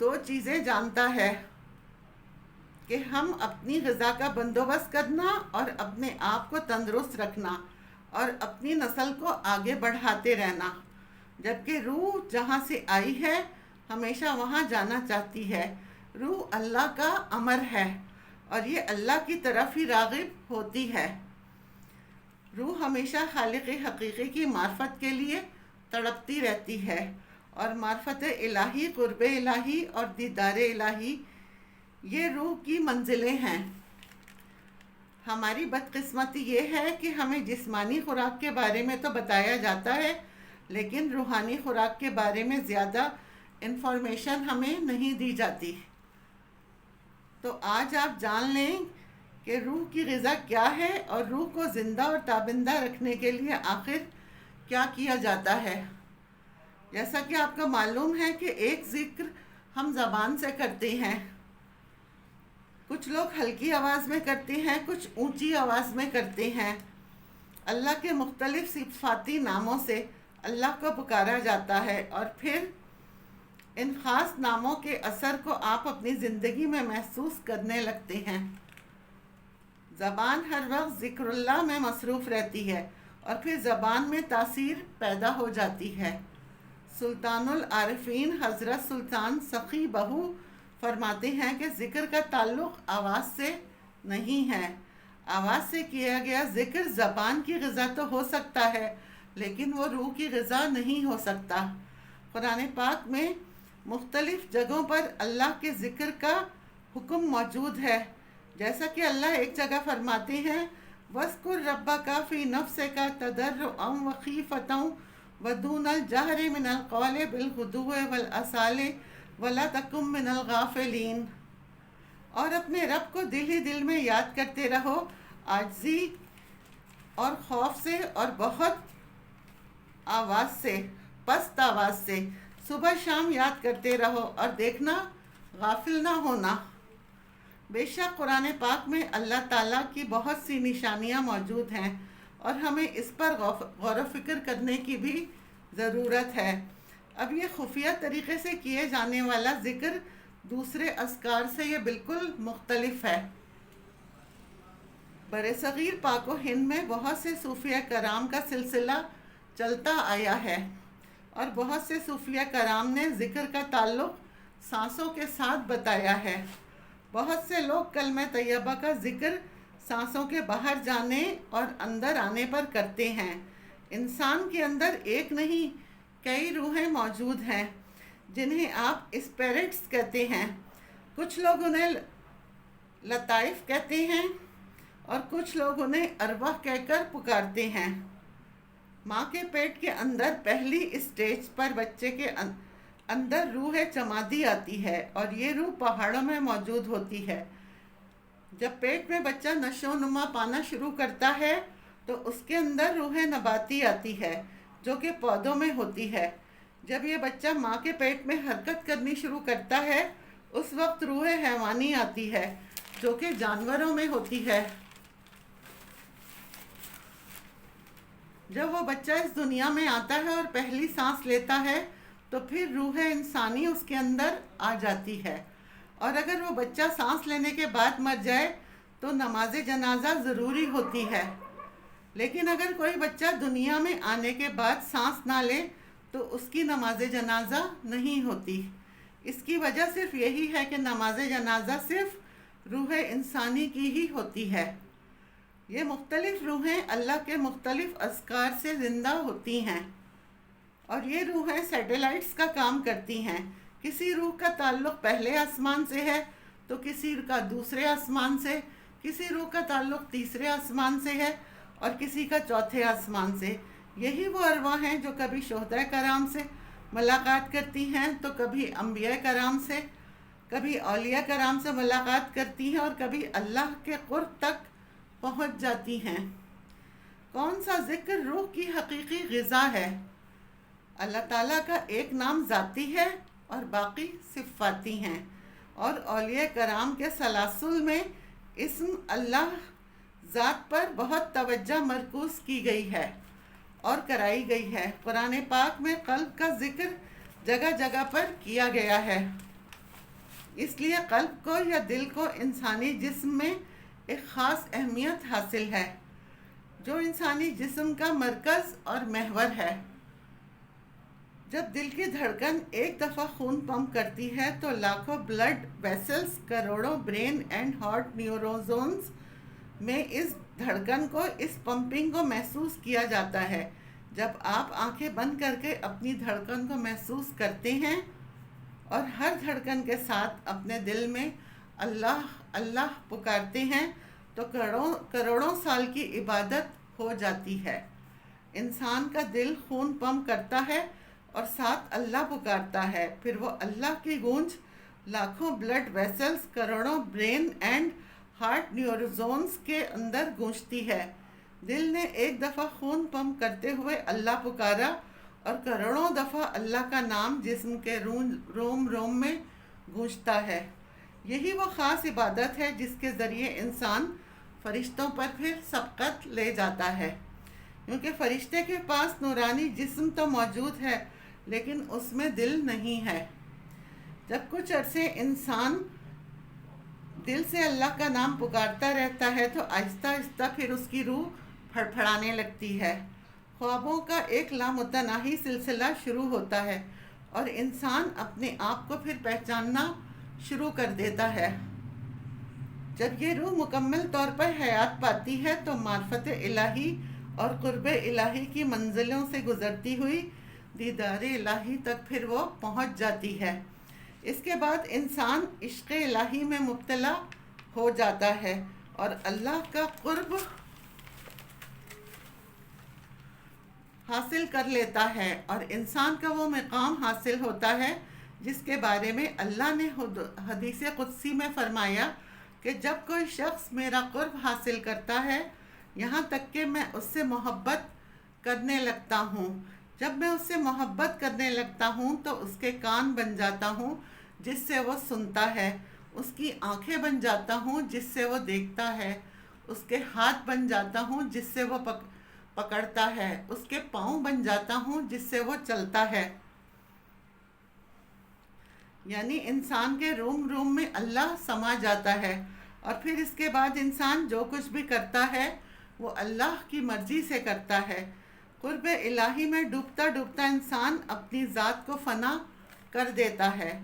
دو چیزیں جانتا ہے کہ ہم اپنی غذا کا بندوبست کرنا اور اپنے آپ کو تندرست رکھنا اور اپنی نسل کو آگے بڑھاتے رہنا، جبکہ روح جہاں سے آئی ہے ہمیشہ وہاں جانا چاہتی ہے۔ روح اللہ کا امر ہے اور یہ اللہ کی طرف ہی راغب ہوتی ہے۔ روح ہمیشہ خالق حقیقی کی معرفت کے لیے تڑپتی رہتی ہے، اور معرفت الہی، قرب الہی اور دیدار الہی یہ روح کی منزلیں ہیں۔ ہماری بدقسمتی یہ ہے کہ ہمیں جسمانی خوراک کے بارے میں تو بتایا جاتا ہے، لیکن روحانی خوراک کے بارے میں زیادہ انفارمیشن ہمیں نہیں دی جاتی۔ تو آج آپ جان لیں کہ روح کی غذا کیا ہے اور روح کو زندہ اور تابندہ رکھنے کے لیے آخر کیا کیا جاتا ہے۔ جیسا کہ آپ کو معلوم ہے کہ ایک ذکر ہم زبان سے کرتے ہیں، کچھ لوگ ہلکی آواز میں کرتے ہیں، کچھ اونچی آواز میں کرتے ہیں۔ اللہ کے مختلف صفاتی ناموں سے اللہ کو پکارا جاتا ہے، اور پھر ان خاص ناموں کے اثر کو آپ اپنی زندگی میں محسوس کرنے لگتے ہیں۔ زبان ہر وقت ذکر اللہ میں مصروف رہتی ہے، اور پھر زبان میں تاثیر پیدا ہو جاتی ہے۔ سلطان العارفین حضرت سلطان سخی بہو فرماتے ہیں کہ ذکر کا تعلق آواز سے نہیں ہے۔ آواز سے کیا گیا ذکر زبان کی غذا تو ہو سکتا ہے، لیکن وہ روح کی غذا نہیں ہو سکتا۔ قرآن پاک میں مختلف جگہوں پر اللہ کے ذکر کا حکم موجود ہے، جیسا کہ اللہ ایک جگہ فرماتے ہیں وَاذْكُرْ رَبَّكَ فِي نَفْسِكَ تَضَرُّعًا وَخِيفَةً وَدُونَ الْجَهْرِ مِنَ الْقَوْلِ بِالْغُدُوِّ وَالْآصَالِ وَلَا تَكُن مِّنَ الْغَافِلِينَ۔ اور اپنے رب کو دل ہی دل میں یاد کرتے رہو، عاجزی اور خوف سے اور بہت آواز سے، پست آواز سے صبح شام یاد کرتے رہو، اور دیکھنا غافل نہ ہونا۔ بے شک قرآن پاک میں اللہ تعالیٰ کی بہت سی نشانیاں موجود ہیں، اور ہمیں اس پر غور و فکر کرنے کی بھی ضرورت ہے۔ اب یہ خفیہ طریقے سے کیے جانے والا ذکر دوسرے اذکار سے یہ بالکل مختلف ہے۔ برصغیر پاک و ہند میں بہت سے صوفیہ کرام کا سلسلہ چلتا آیا ہے، اور بہت سے صوفیہ کرام نے ذکر کا تعلق سانسوں کے ساتھ بتایا ہے۔ بہت سے لوگ کلمہ طیبہ کا ذکر سانسوں کے باہر جانے اور اندر آنے پر کرتے ہیں۔ انسان کے اندر ایک نہیں کئی روحیں موجود ہیں، جنہیں آپ اسپرٹس کہتے ہیں۔ کچھ لوگ انہیں لطائف کہتے ہیں، اور کچھ لوگ انہیں ارواح کہہ کر پکارتے ہیں۔ ماں کے پیٹ کے اندر پہلی اسٹیج پر بچے کے اندر روح جمادی آتی ہے، اور یہ روح پہاڑوں میں موجود ہوتی ہے۔ جب پیٹ میں بچہ نشو و نما پانا شروع کرتا ہے تو اس کے اندر روح نباتی آتی ہے، جو کہ پودوں میں ہوتی ہے۔ جب یہ بچہ ماں کے پیٹ میں حرکت کرنی شروع کرتا ہے، اس وقت روح حیوانی آتی ہے، جو کہ جانوروں میں ہوتی ہے۔ جب وہ بچہ اس دنیا میں آتا ہے اور پہلی سانس لیتا ہے تو پھر روح انسانی اس کے اندر آ جاتی ہے، اور اگر وہ بچہ سانس لینے کے بعد مر جائے تو نماز جنازہ ضروری ہوتی ہے۔ لیکن اگر کوئی بچہ دنیا میں آنے کے بعد سانس نہ لے تو اس کی نماز جنازہ نہیں ہوتی۔ اس کی وجہ صرف یہی ہے کہ نماز جنازہ صرف روح انسانی کی ہی ہوتی ہے۔ یہ مختلف روحیں اللہ کے مختلف اذکار سے زندہ ہوتی ہیں، اور یہ روحیں سیٹلائٹس کا کام کرتی ہیں۔ کسی روح کا تعلق پہلے آسمان سے ہے تو کسی کا دوسرے آسمان سے، کسی روح کا تعلق تیسرے آسمان سے ہے اور کسی کا چوتھے آسمان سے۔ یہی وہ ارواح ہیں جو کبھی شہداء کرام سے ملاقات کرتی ہیں، تو کبھی انبیاء کرام سے، کبھی اولیاء کرام سے ملاقات کرتی ہیں، اور کبھی اللہ کے قرب تک پہنچ جاتی ہیں۔ کون سا ذکر روح کی حقیقی غذا ہے؟ اللہ تعالیٰ کا ایک نام ذاتی ہے اور باقی صفاتی ہیں، اور اولیاء کرام کے سلاسل میں اسم اللہ ذات پر بہت توجہ مرکوز کی گئی ہے اور کرائی گئی ہے۔ قرآن پاک میں قلب کا ذکر جگہ جگہ پر کیا گیا ہے۔ اس لیے قلب کو یا دل کو انسانی جسم میں ایک خاص اہمیت حاصل ہے، جو انسانی جسم کا مرکز اور محور ہے۔ جب دل کی دھڑکن ایک دفعہ خون پمپ کرتی ہے تو لاکھوں بلڈ ویسلز، کروڑوں برین اینڈ ہارٹ نیورونز میں اس دھڑکن کو، اس پمپنگ کو محسوس کیا جاتا ہے۔ جب آپ آنکھیں بند کر کے اپنی دھڑکن کو محسوس کرتے ہیں اور ہر دھڑکن کے ساتھ اپنے دل میں اللہ اللہ پکارتے ہیں تو کروڑوں سال کی عبادت ہو جاتی ہے۔ انسان کا دل خون پمپ کرتا ہے اور ساتھ اللہ پکارتا ہے، پھر وہ اللہ کی گونج لاکھوں بلڈ ویسلز، کروڑوں برین اینڈ ہارٹ نیورونز کے اندر گونجتی ہے۔ دل نے ایک دفعہ خون پمپ کرتے ہوئے اللہ پکارا اور کروڑوں دفعہ اللہ کا نام جسم کے روم روم میں گونجتا ہے۔ یہی وہ خاص عبادت ہے جس کے ذریعے انسان فرشتوں پر پھر سبقت لے جاتا ہے، کیونکہ فرشتے کے پاس نورانی جسم تو موجود ہے لیکن اس میں دل نہیں ہے۔ جب کچھ عرصے انسان دل سے اللہ کا نام پکارتا رہتا ہے تو آہستہ آہستہ پھر اس کی روح پھڑپھڑانے لگتی ہے، خوابوں کا ایک لامتناہی سلسلہ شروع ہوتا ہے اور انسان اپنے آپ کو پھر پہچاننا شروع کر دیتا ہے۔ جب یہ روح مکمل طور پر حیات پاتی ہے تو معرفت الہی اور قرب الہی کی منزلوں سے گزرتی ہوئی دیدار الہی تک پھر وہ پہنچ جاتی ہے۔ اس کے بعد انسان عشق الہی میں مبتلا ہو جاتا ہے اور اللہ کا قرب حاصل کر لیتا ہے، اور انسان کا وہ مقام حاصل ہوتا ہے جس کے بارے میں اللہ نے حدیث قدسی میں فرمایا کہ جب کوئی شخص میرا قرب حاصل کرتا ہے یہاں تک کہ میں اس سے محبت کرنے لگتا ہوں، جب میں اس سے محبت کرنے لگتا ہوں تو اس کے کان بن جاتا ہوں جس سے وہ سنتا ہے، اس کی آنکھیں بن جاتا ہوں جس سے وہ دیکھتا ہے، اس کے ہاتھ بن جاتا ہوں جس سے وہ پکڑتا ہے، اس کے پاؤں بن جاتا ہوں جس سے وہ چلتا ہے۔ یعنی انسان کے روم روم میں اللہ سما جاتا ہے، اور پھر اس کے بعد انسان جو کچھ بھی کرتا ہے وہ اللہ کی مرضی سے کرتا ہے۔ قرب الہی میں ڈوبتا ڈوبتا انسان اپنی ذات کو فنا کر دیتا ہے۔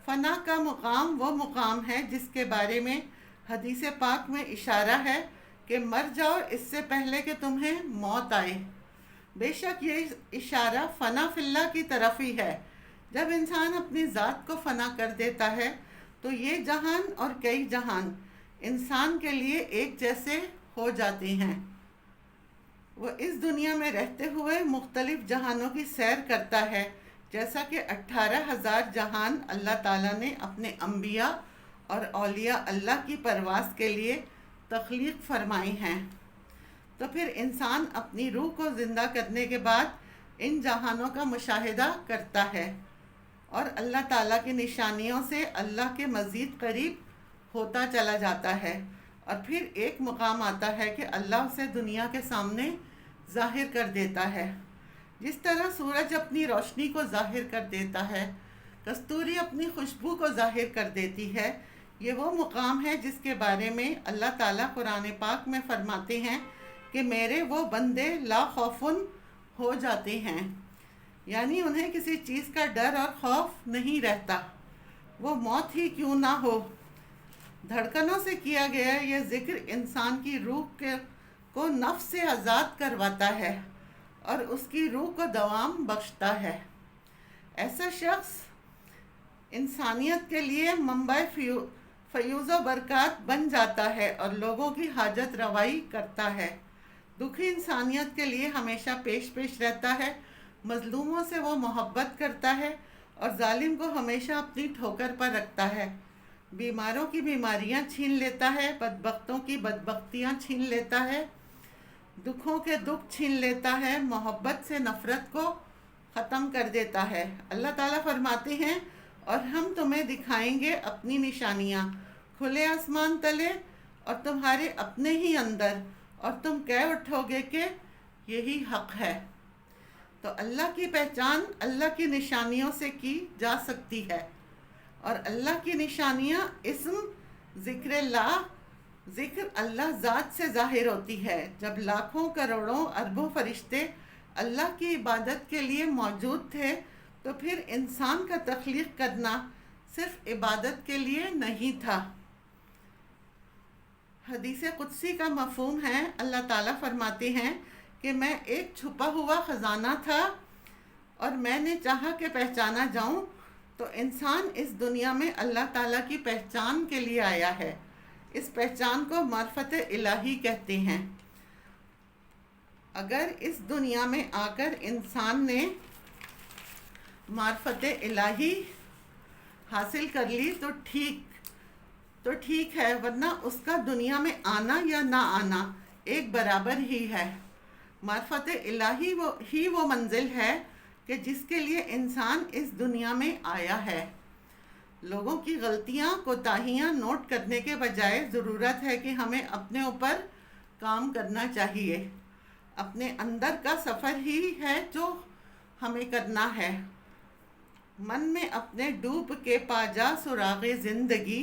فنا کا مقام وہ مقام ہے جس کے بارے میں حدیث پاک میں اشارہ ہے کہ مر جاؤ اس سے پہلے کہ تمہیں موت آئے۔ بے شک یہ اشارہ فنا فی اللہ کی طرف ہی ہے۔ جب انسان اپنی ذات کو فنا کر دیتا ہے تو یہ جہان اور کئی جہان انسان کے لیے ایک جیسے ہو جاتے ہیں۔ وہ اس دنیا میں رہتے ہوئے مختلف جہانوں کی سیر کرتا ہے، جیسا کہ 18,000 جہان اللہ تعالیٰ نے اپنے انبیاء اور اولیاء اللہ کی پرواز کے لیے تخلیق فرمائی ہیں۔ تو پھر انسان اپنی روح کو زندہ کرنے کے بعد ان جہانوں کا مشاہدہ کرتا ہے اور اللہ تعالیٰ کی نشانیوں سے اللہ کے مزید قریب ہوتا چلا جاتا ہے، اور پھر ایک مقام آتا ہے کہ اللہ اسے دنیا کے سامنے ظاہر کر دیتا ہے۔ جس طرح سورج اپنی روشنی کو ظاہر کر دیتا ہے، کستوری اپنی خوشبو کو ظاہر کر دیتی ہے، یہ وہ مقام ہے جس کے بارے میں اللہ تعالیٰ قرآن پاک میں فرماتے ہیں کہ میرے وہ بندے لا خوفن ہو جاتے ہیں، یعنی انہیں کسی چیز کا ڈر اور خوف نہیں رہتا، وہ موت ہی کیوں نہ ہو۔ دھڑکنوں سے کیا گیا یہ ذکر انسان کی روح کو نفس سے آزاد کرواتا ہے اور اس کی روح کو دوام بخشتا ہے۔ ایسا شخص انسانیت کے لیے منبع فیوز و برکات بن جاتا ہے اور لوگوں کی حاجت روائی کرتا ہے۔ دکھی انسانیت کے لیے ہمیشہ پیش رہتا ہے، مظلوموں سے وہ محبت کرتا ہے اور ظالم کو ہمیشہ اپنی ٹھوکر پر رکھتا ہے، بیماروں کی بیماریاں چھین لیتا ہے، بدبختوں کی بدبختیاں چھین لیتا ہے، دکھوں کے دکھ چھین لیتا ہے، محبت سے نفرت کو ختم کر دیتا ہے۔ اللہ تعالیٰ فرماتے ہیں اور ہم تمہیں دکھائیں گے اپنی نشانیاں کھلے آسمان تلے اور تمہارے اپنے ہی اندر، اور تم کہہ اٹھو گے کہ یہی حق ہے۔ تو اللہ کی پہچان اللہ کی نشانیوں سے کی جا سکتی ہے۔ اور اللہ کی نشانیاں اسم ذکر اللہ، ذکر اللہ ذات سے ظاہر ہوتی ہے۔ جب لاکھوں کروڑوں اربوں فرشتے اللہ کی عبادت کے لیے موجود تھے تو پھر انسان کا تخلیق کرنا صرف عبادت کے لیے نہیں تھا۔ حدیث قدسی کا مفہوم ہے، اللہ تعالیٰ فرماتے ہیں کہ میں ایک چھپا ہوا خزانہ تھا اور میں نے چاہا کہ پہچانا جاؤں، تو انسان اس دنیا میں اللہ تعالیٰ کی پہچان کے لیے آیا ہے۔ اس پہچان کو معرفت الہی کہتے ہیں۔ اگر اس دنیا میں آ کر انسان نے معرفت الہی حاصل کر لی تو ٹھیک ہے، ورنہ اس کا دنیا میں آنا یا نہ آنا ایک برابر ہی ہے۔ معرفت الہی وہ منزل ہے کہ جس کے لیے انسان اس دنیا میں آیا ہے۔ لوگوں کی غلطیاں کوتاہیاں نوٹ کرنے کے بجائے ضرورت ہے کہ ہمیں اپنے اوپر کام کرنا چاہیے۔ اپنے اندر کا سفر ہی ہے جو ہمیں کرنا ہے۔ من میں اپنے ڈوب کے پا جا سراغ زندگی،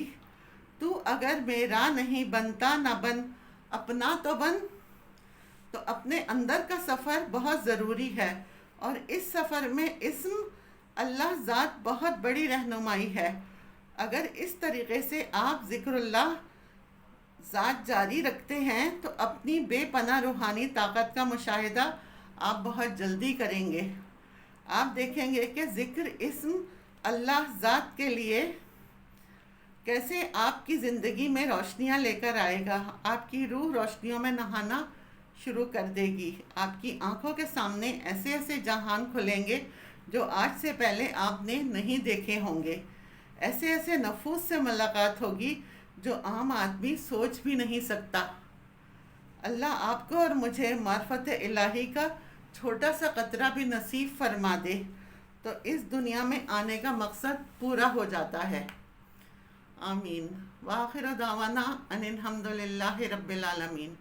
تو اگر میرا نہیں بنتا نہ بن، اپنا تو بن۔ تو اپنے اندر کا سفر بہت ضروری ہے، اور اس سفر میں اسم اللہ ذات بہت بڑی رہنمائی ہے۔ اگر اس طریقے سے آپ ذکر اللہ ذات جاری رکھتے ہیں تو اپنی بے پناہ روحانی طاقت کا مشاہدہ آپ بہت جلدی کریں گے۔ آپ دیکھیں گے کہ ذکر اسم اللہ ذات کے لیے کیسے آپ کی زندگی میں روشنیاں لے کر آئے گا۔ آپ کی روح روشنیوں میں نہانا شروع کر دے گی۔ آپ کی آنکھوں کے سامنے ایسے ایسے جہان کھلیں گے جو آج سے پہلے آپ نے نہیں دیکھے ہوں گے۔ ایسے ایسے نفوس سے ملاقات ہوگی جو عام آدمی سوچ بھی نہیں سکتا۔ اللہ آپ کو اور مجھے معرفت الہی کا چھوٹا سا قطرہ بھی نصیب فرما دے تو اس دنیا میں آنے کا مقصد پورا ہو جاتا ہے۔ آمین۔ وآخر دعوانا ان الحمد للہ رب العالمین۔